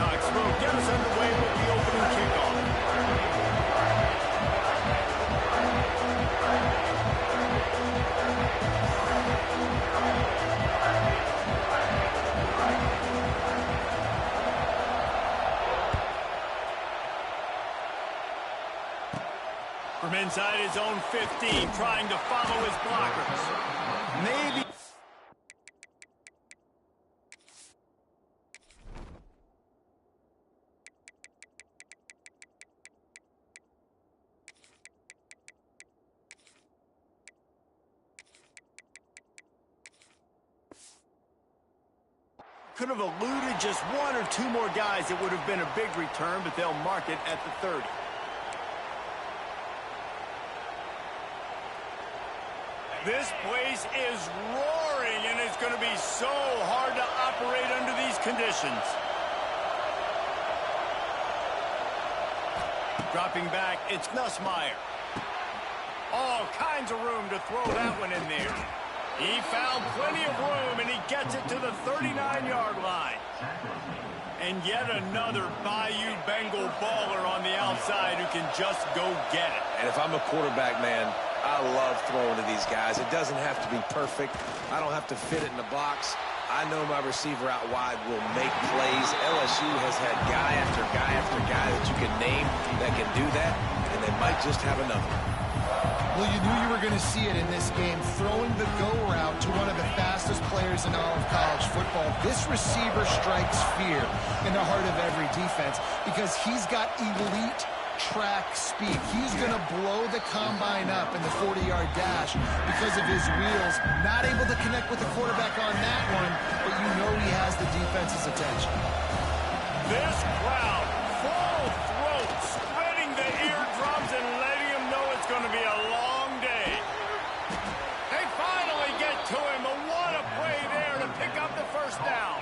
Gamecocks will get us underway with the opening kickoff. From inside his own 15, trying to follow his blockers. Maybe. Could have eluded just one or two more guys. It would have been a big return, but they'll mark it at the 30. This place is roaring, and it's going to be so hard to operate under these conditions. Dropping back, it's Nussmeier. All kinds of room to throw that one in there. He found plenty of room, and he gets it to the 39-yard line. And yet another Bayou Bengal baller on the outside who can just go get it. And if I'm a quarterback, man, I love throwing to these guys. It doesn't have to be perfect. I don't have to fit it in the box. I know my receiver out wide will make plays. LSU has had guy after guy after guy that you can name that can do that, and they might just have another. Well, you knew you were going to see it in this game, throwing the go route to one of the fastest players in all of college football. This receiver strikes fear in the heart of every defense because he's got elite track speed. He's going to blow the combine up in the 40-yard dash because of his wheels. Not able to connect with the quarterback on that one, but you know he has the defense's attention. This crowd, full throat, spreading the eardrums and letting him know it's going to be a long day. They finally get to him, but what a play there to pick up the first down.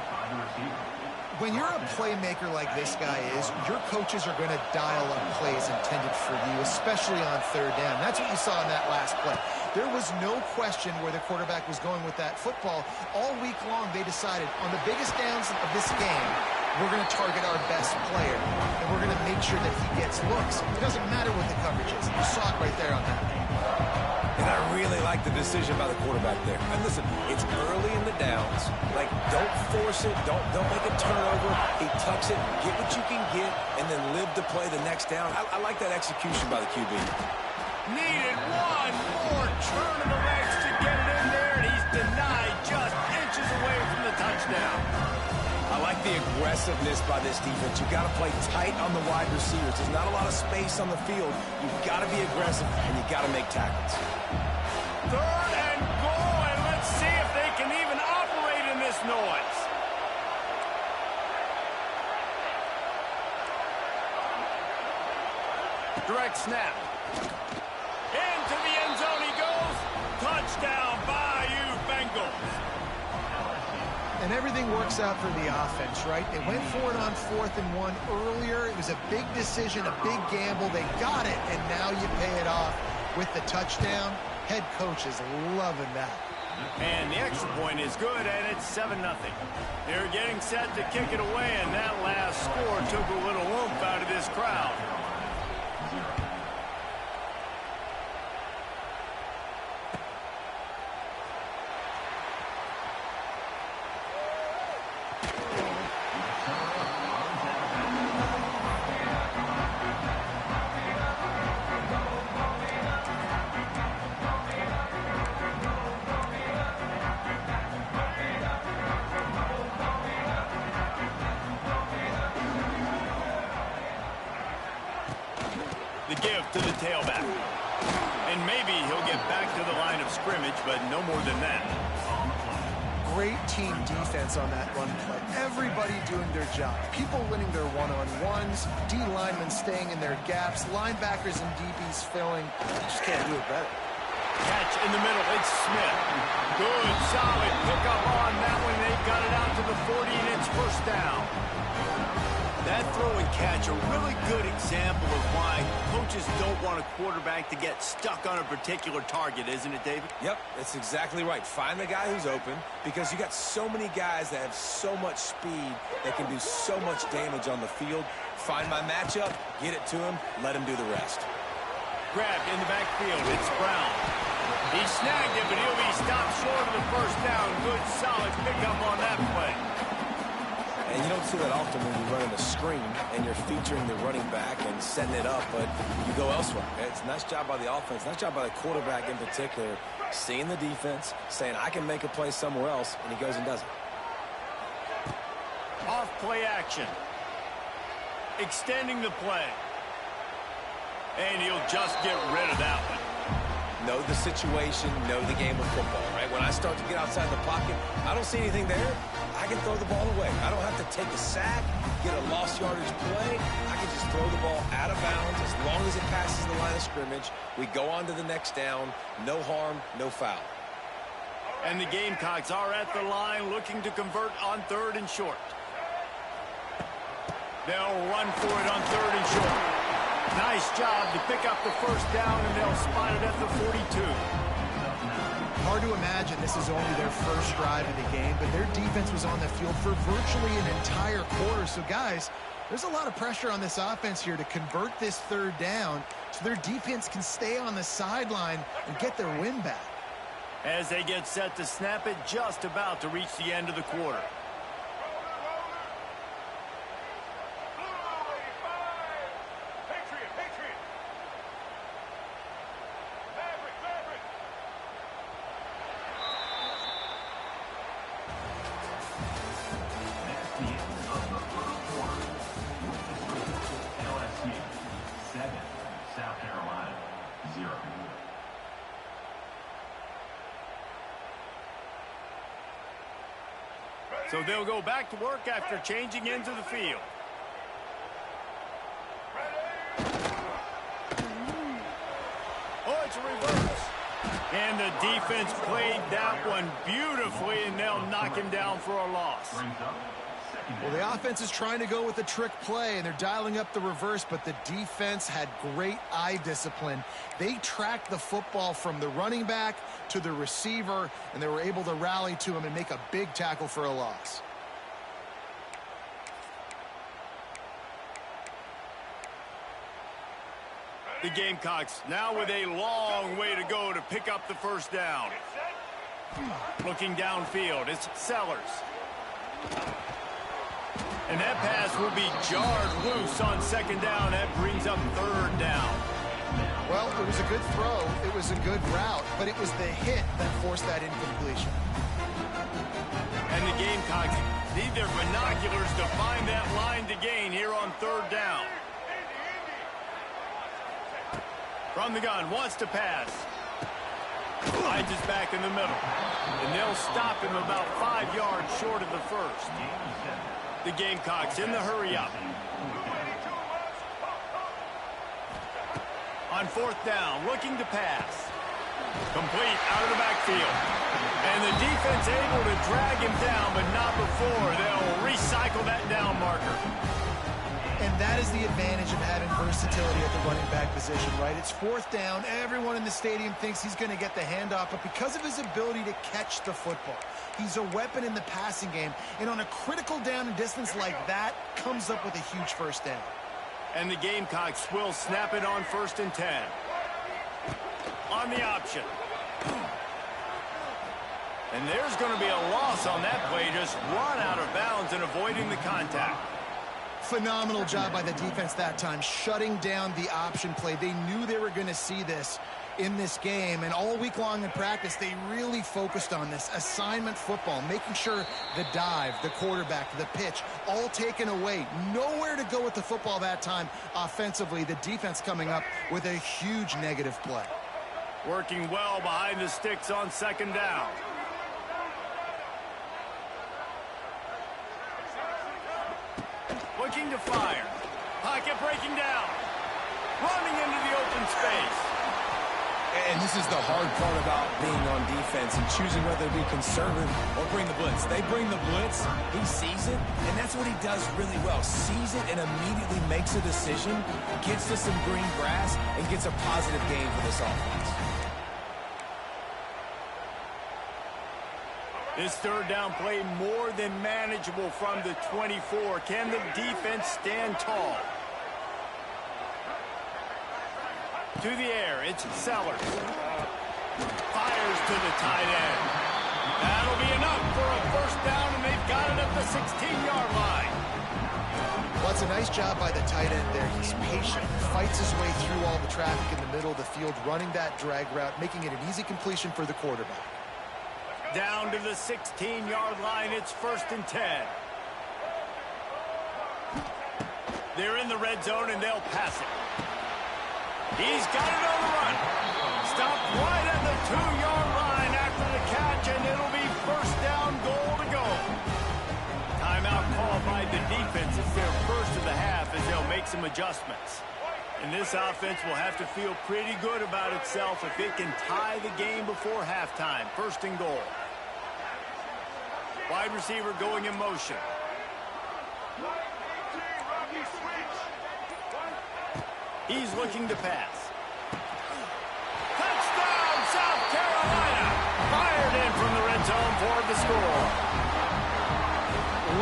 When you're a playmaker like this guy is, your coaches are going to dial up plays intended for you, especially on third down. That's what you saw in that last play. There was no question where the quarterback was going with that football. All week long, they decided on the biggest downs of this game, we're going to target our best player, and we're going to make sure that he gets looks. It doesn't matter what the coverage is. You saw it right there on that. And I really like the decision by the quarterback there. And listen, it's early in the downs. Like, don't force it. Don't make a turnover. He tucks it, get what you can get, and then live to play the next down. I like that execution by the QB. Needed one more turn of the legs to get it in there, and he's denied just inches away from the touchdown. I like the aggressiveness by this defense. You've got to play tight on the wide receivers. There's not a lot of space on the field. You've got to be aggressive, and you've got to make tackles. Third and goal, and let's see if they can even operate in this noise. Direct snap. Into the end zone he goes. Touchdown, Bayou Bengals. And everything works out for the offense, right? They went for it on 4th and 1 earlier. It was a big decision, a big gamble. They got it, and now you pay it off with the touchdown. Head coach is loving that. And the extra point is good, and it's 7-0. They're getting set to kick it away, and that last score took a little oomph out of this crowd. The give to the tailback. And maybe he'll get back to the line of scrimmage, but no more than that. Great team defense on that run play. Everybody doing their job. People winning their one-on-ones, D linemen staying in their gaps, linebackers and DBs filling. Just can't do it better. Catch in the middle, it's Smith. Good, solid pickup on that one. They got it out to the 40, and it's first down. That throw and catch, a really good example of why coaches don't want a quarterback to get stuck on a particular target, isn't it, David? Yep, that's exactly right. Find the guy who's open, because you got so many guys that have so much speed that can do so much damage on the field. Find my matchup, get it to him, let him do the rest. Grabbed in the backfield, it's Brown. He snagged it, but he'll be stopped short of the first down. Good, solid pickup on that play. And you don't see that often when you're running a screen and you're featuring the running back and setting it up, but you go elsewhere. It's a nice job by the offense, nice job by the quarterback in particular, seeing the defense, saying, I can make a play somewhere else, and he goes and does it. Off play action. Extending the play. And he'll just get rid of that one. Know the situation, know the game of football, right? When I start to get outside the pocket, I don't see anything there. I can throw the ball away. I don't have to take a sack, get a lost yardage play. I can just throw the ball out of bounds as long as it passes the line of scrimmage. We go on to the next down. No harm, no foul. And the Gamecocks are at the line looking to convert on 3rd and short. They'll run for it on 3rd and short. Nice job to pick up the first down, and they'll spot it at the 42. Hard to imagine this is only their first drive of the game, but their defense was on the field for virtually an entire quarter. So, guys, there's a lot of pressure on this offense here to convert this 3rd down so their defense can stay on the sideline and get their win back. As they get set to snap it, just about to reach the end of the quarter. So they'll go back to work after changing into the field. Oh, it's a reverse. And the defense played that one beautifully, and they'll knock him down for a loss. Well, the offense is trying to go with a trick play, and they're dialing up the reverse, but the defense had great eye discipline. They tracked the football from the running back to the receiver, and they were able to rally to him and make a big tackle for a loss. The Gamecocks now with a long way to go to pick up the first down. Looking downfield, it's Sellers. And that pass will be jarred loose on 2nd down. That brings up 3rd down. Well, it was a good throw. It was a good route, but it was the hit that forced that incompletion. And the Gamecocks need their binoculars to find that line to gain here on 3rd down. From the gun, wants to pass. Finds his back in the middle. And they'll stop him about 5 yards short of the first. The Gamecocks in the hurry-up. On 4th down, looking to pass. Complete out of the backfield. And the defense able to drag him down, but not before. They'll recycle that down marker. And that is the advantage of having versatility at the running back position, right? It's 4th down. Everyone in the stadium thinks he's going to get the handoff, but because of his ability to catch the football, he's a weapon in the passing game. And on a critical down and distance like that, comes up with a huge first down. And the Gamecocks will snap it on 1st and 10. On the option. And there's going to be a loss on that play. Just run out of bounds and avoiding the contact. Phenomenal job by the defense that time, shutting down the option play. They knew they were going to see this in this game, and all week long in practice, they really focused on this assignment football, making sure the dive, the quarterback, the pitch, all taken away. Nowhere to go with the football that time offensively. The defense coming up with a huge negative play. Working well behind the sticks on 2nd down. Looking to fire. Pocket breaking down. Running into the open space. And this is the hard part about being on defense and choosing whether to be conservative or bring the blitz. They bring the blitz. He sees it, and that's that's what he does really well. Sees it and immediately makes a decision, gets to some green grass, and gets a positive gain for this offense. This third down play more than manageable from the 24. Can the defense stand tall? To the air, it's Sellers. Fires to the tight end. That'll be enough for a first down, and they've got it at the 16-yard line. Well, it's a nice job by the tight end there. He's patient, fights his way through all the traffic in the middle of the field, running that drag route, making it an easy completion for the quarterback. Down to the 16-yard line, it's 1st and 10. They're in the red zone, and they'll pass it. He's got it on the run. Stopped right at the 2-yard line after the catch, and it'll be first down, goal to go. Timeout called by the defense. It's their first of the half as they'll make some adjustments. And this offense will have to feel pretty good about itself if it can tie the game before halftime. 1st and goal. Wide receiver going in motion. He's looking to pass. Touchdown, South Carolina! Fired in from the red zone for the score.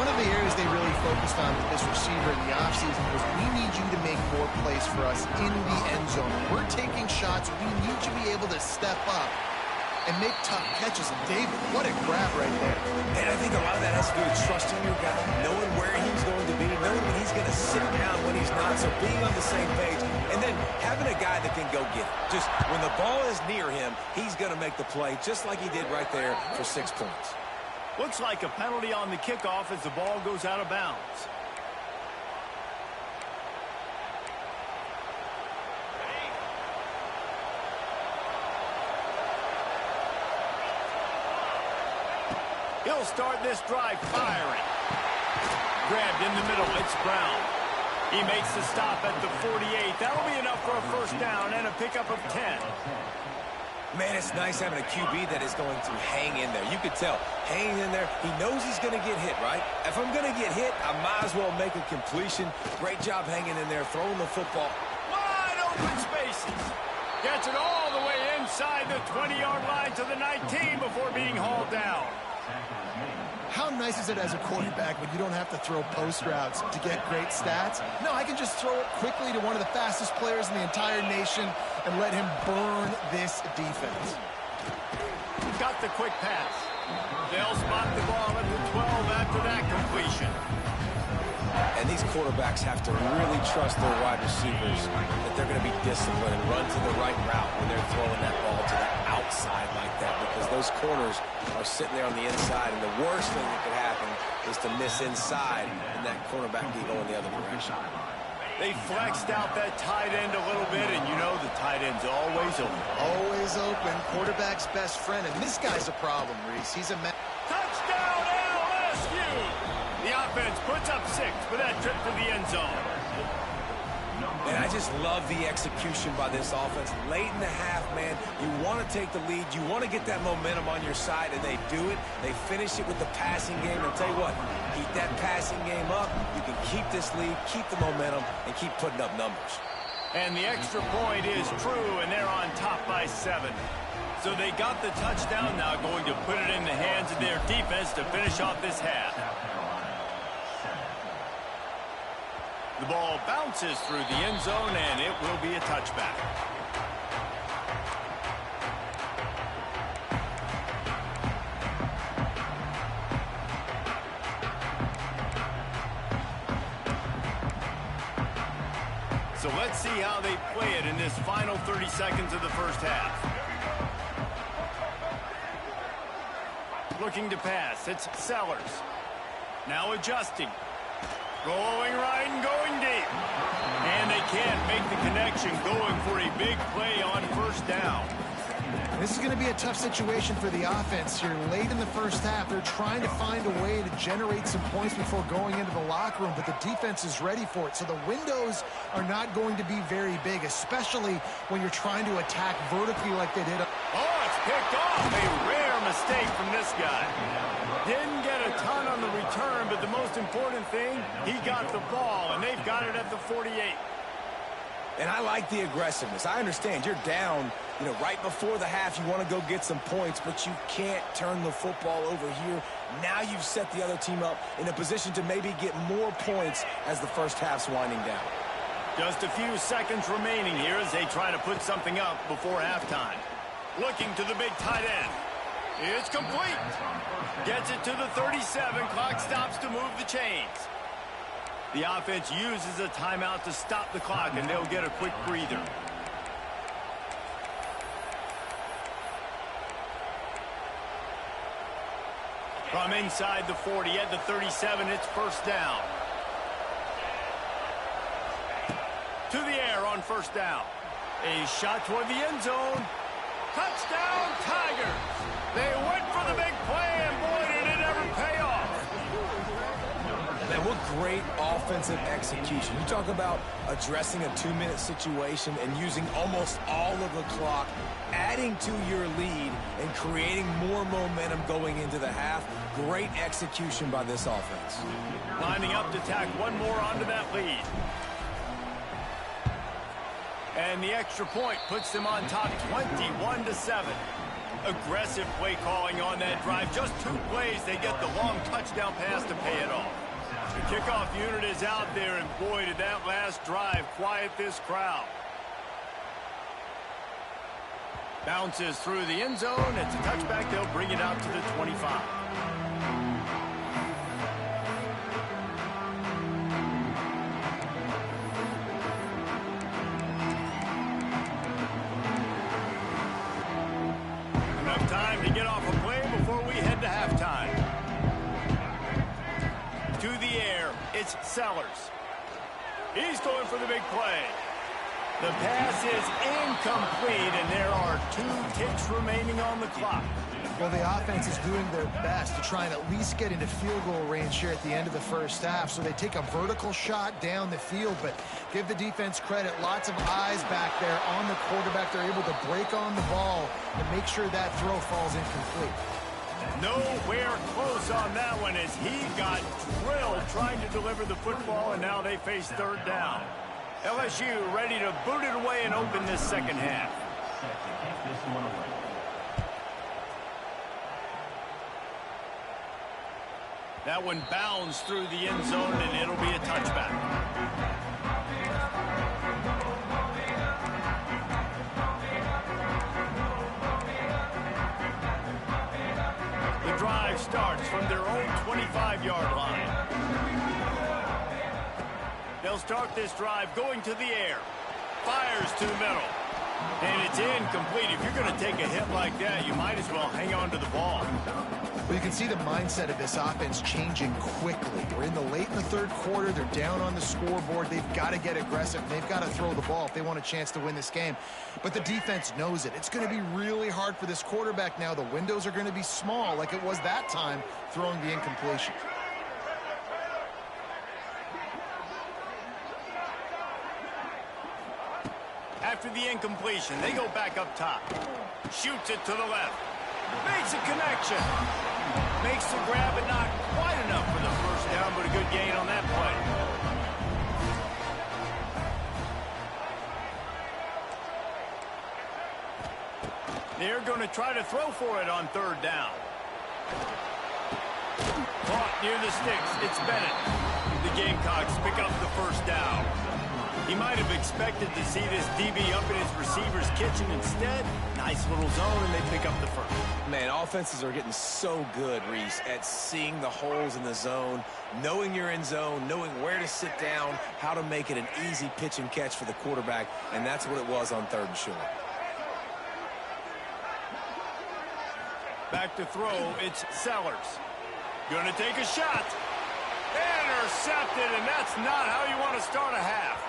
One of the areas they really focused on with this receiver in the offseason was we need you to make more plays for us in the end zone. We're taking shots. We need you to be able to step up and make tough catches. And David, what a grab right there. And I think a lot of that has to do with trusting your guy, knowing where he's going to be, knowing when he's going to sit down, when he's not, so being on the same page, and then having a guy that can go get it. Just when the ball is near him, he's going to make the play, just like he did right there for 6 points. Looks like a penalty on the kickoff as the ball goes out of bounds. He'll start this drive firing. Grabbed in the middle, it's Brown. He makes the stop at the 48. That'll be enough for a first down and a pickup of 10. Man, it's nice having a QB that is going to hang in there. You could tell, hanging in there, he knows he's going to get hit, right? If I'm going to get hit, I might as well make a completion. Great job hanging in there, throwing the football. Wide open spaces. Gets it all the way inside the 20-yard line to the 19 before being hauled down. How nice is it as a quarterback when you don't have to throw post routes to get great stats? No, I can just throw it quickly to one of the fastest players in the entire nation and let him burn this defense. Got the quick pass. They'll spot the ball at the 12 after that completion. And these quarterbacks have to really trust their wide receivers that they're going to be disciplined and run to the right route when they're throwing that ball to the outside like that, because those corners are sitting there on the inside, and the worst thing that could happen is to miss inside and that cornerback be going the other direction. They flexed out that tight end a little bit, and you know the tight end's always open. Always open. Quarterback's best friend, and this guy's a problem, Reese. He's a Touchdown, LSU! The offense puts up 6 for that trip to the end zone. And I just love the execution by this offense. Late in the half, man, you want to take the lead. You want to get that momentum on your side, and they do it. They finish it with the passing game. And I'll tell you what, keep that passing game up. You can keep this lead, keep the momentum, and keep putting up numbers. And the extra point is true, and they're on top by 7. So they got the touchdown, now going to put it in the hands of their defense to finish off this half. The ball bounces through the end zone, and it will be a touchback. So let's see how they play it in this final 30 seconds of the first half. Looking to pass, it's Sellers. Now adjusting. Rolling right and going deep. And they can't make the connection, going for a big play on first down. This is going to be a tough situation for the offense here. Late in the first half, they're trying to find a way to generate some points before going into the locker room, but the defense is ready for it. So the windows are not going to be very big, especially when you're trying to attack vertically like they did. Oh, it's picked off. A rare mistake from this guy. Didn't get a ton on the return, but the most important thing, he got the ball, and they've got it at the 48. And I like the aggressiveness. I understand you're down, right before the half. You want to go get some points, but you can't turn the football over here. Now you've set the other team up in a position to maybe get more points as the first half's winding down. Just a few seconds remaining here as they try to put something up before halftime. Looking to the big tight end. It's complete. Gets it to the 37. Clock stops to move the chains. The offense uses a timeout to stop the clock, and they'll get a quick breather. From inside the 40 at the 37, it's first down. To the air on first down. A shot toward the end zone. Touchdown, Tigers! They went for the big play, and boy, did it ever pay off. Man, what great offensive execution. You talk about addressing a 2-minute situation and using almost all of the clock, adding to your lead and creating more momentum going into the half. Great execution by this offense. Lining up to tack one more onto that lead. And the extra point puts them on top 21-7. Aggressive play calling on that drive. Just 2 plays, they get the long touchdown pass to pay it off. The kickoff unit is out there, and boy, did that last drive quiet this crowd. Bounces through the end zone. It's a touchback. They'll bring it out to the 25. Enough time to get off a play before we head to halftime. To the air, it's Sellers. He's going for the big play. The pass is incomplete, and there are 2 ticks remaining on the clock. Well, the offense is doing their best to try and at least get into field goal range here at the end of the first half. So they take a vertical shot down the field, but give the defense credit. Lots of eyes back there on the quarterback. They're able to break on the ball and make sure that throw falls incomplete. Nowhere close on that one as he got drilled trying to deliver the football, and now they face third down. LSU ready to boot it away and open this second half. That one bounds through the end zone, and it'll be a touchback. The drive starts from their own 25-yard line. They'll start this drive going to the air. Fires to the middle. And it's incomplete. If you're going to take a hit like that, you might as well hang on to the ball. Well, you can see the mindset of this offense changing quickly. We're in the third quarter. They're down on the scoreboard. They've got to get aggressive. They've got to throw the ball if they want a chance to win this game. But the defense knows it. It's going to be really hard for this quarterback now. The windows are going to be small like it was that time throwing the incompletion. After the incompletion, they go back up top. Shoots it to the left. Makes a connection. Makes the grab, but not quite enough for the first down, but a good gain on that play. They're going to try to throw for it on third down. Caught near the sticks. It's Bennett. The Gamecocks pick up the first down. He might have expected to see this DB up in his receiver's kitchen. Instead, nice little zone, and they pick up the first. Man, offenses are getting so good, Reese, at seeing the holes in the zone, knowing you're in zone, knowing where to sit down, how to make it an easy pitch and catch for the quarterback, and that's what it was on third and short. Back to throw, it's Sellers. Gonna take a shot. Intercepted, and that's not how you want to start a half.